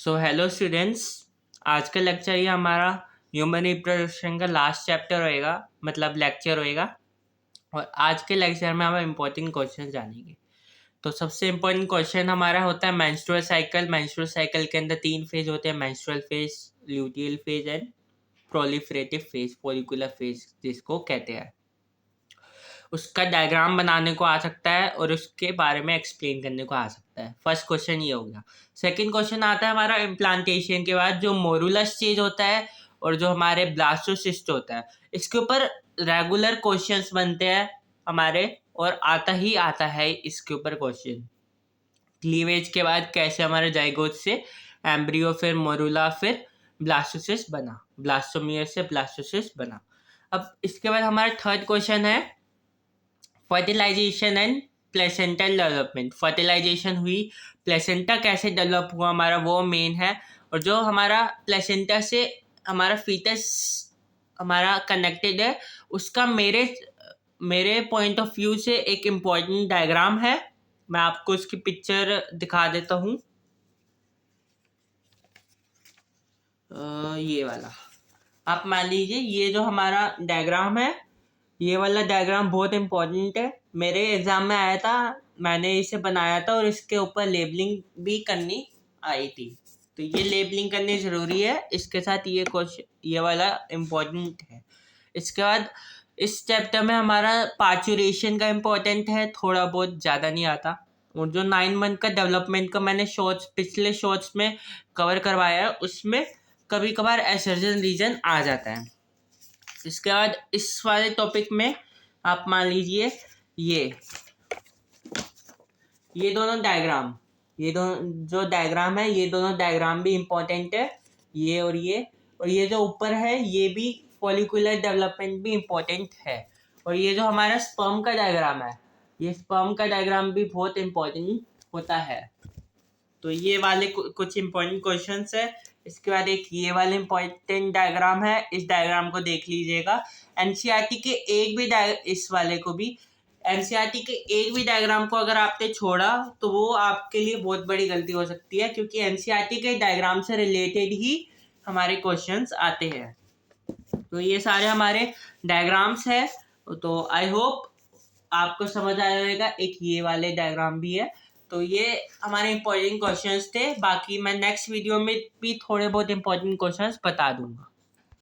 So hello students, आज का lecture ये हमारा ह्यूमन रिप्रोडक्शन का लास्ट चैप्टर होएगा, मतलब लेक्चर होएगा। और आज के लेक्चर में हम इम्पोर्टेंट क्वेश्चन जानेंगे। तो सबसे इम्पोर्टेंट क्वेश्चन हमारा होता है मेंस्ट्रुअल साइकिल। मेंस्ट्रुअल साइकिल के अंदर 3 फेज होते हैं: menstrual phase, luteal phase and proliferative phase, follicular phase जिसको कहते हैं। उसका डायग्राम बनाने को आ सकता है और उसके बारे में एक्सप्लेन करने को आ सकता है। फर्स्ट क्वेश्चन ये हो गया। सेकंड क्वेश्चन आता है हमारा इम्प्लांटेशन के बाद, जो मोरुलर स्टेज होता है और जो हमारे ब्लास्टोसिस्ट होता है, इसके ऊपर रेगुलर क्वेश्चंस बनते हैं हमारे, और आता है इसके ऊपर क्वेश्चन। क्लीवेज के बाद कैसे हमारे जाइगोट से एम्ब्रियो, फिर मोरुला, फिर ब्लास्टोसिस्ट बना, ब्लास्टोमियर से ब्लास्टोसिस्ट बना। अब इसके बाद हमारा थर्ड क्वेश्चन है fertilization and placental development. Fertilization हुई, प्लेसेंटा कैसे डेवलप हुआ हमारा, वो मेन है। और जो हमारा प्लेसेंटा से हमारा फीटस हमारा कनेक्टेड है, उसका मेरे पॉइंट ऑफ व्यू से एक इम्पॉर्टेंट डायग्राम है। मैं आपको उसकी पिक्चर दिखा देता हूँ। ये वाला आप मान लीजिए, ये जो हमारा डायग्राम है, ये वाला डायग्राम बहुत इम्पोर्टेंट है। मेरे एग्जाम में आया था, मैंने इसे बनाया था और इसके ऊपर लेबलिंग भी करनी आई थी। तो ये लेबलिंग करनी ज़रूरी है, इसके साथ ये क्वेश्चन ये वाला इम्पोर्टेंट है। इसके बाद इस चैप्टर में हमारा पार्चुरेशन का इम्पोर्टेंट है, थोड़ा बहुत, ज़्यादा नहीं आता। और जो 9 मंथ का डेवलपमेंट का मैंने पिछले शॉर्ट्स में कवर करवाया है, उसमें कभी कभार एसर्जन रीजन आ जाता है। इसके बाद इस वाले टॉपिक में आप मान लीजिए ये दोनों डायग्राम, ये दोनों जो डायग्राम है, ये दोनों डायग्राम भी इम्पोर्टेंट है, ये और ये जो ऊपर है, ये भी फॉलिकुलर डेवलपमेंट भी इम्पोर्टेंट है। और ये जो हमारा स्पर्म का डायग्राम है, ये स्पर्म का डायग्राम भी बहुत इम्पोर्टेंट होता है। तो ये वाले कुछ इम्पोर्टेंट क्वेश्चंस है। इसके बाद एक ये वाला इम्पोर्टेंट डायग्राम है, इस डायग्राम को देख लीजिएगा। एनसीईआरटी के एक भी इस वाले को भी, एनसीईआरटी के एक भी डायग्राम को अगर आपने छोड़ा तो वो आपके लिए बहुत बड़ी गलती हो सकती है, क्योंकि एनसीईआरटी के डायग्राम से रिलेटेड ही हमारे क्वेश्चंस आते हैं। तो ये सारे हमारे डायग्राम्स है। तो आई होप आपको समझ आ जाएगा। एक ये वाले डायग्राम भी है। तो ये हमारे इंपॉर्टेंट क्वेश्चंस थे। बाकी मैं नेक्स्ट वीडियो में भी थोड़े बहुत इंपॉर्टेंट क्वेश्चंस बता दूंगा।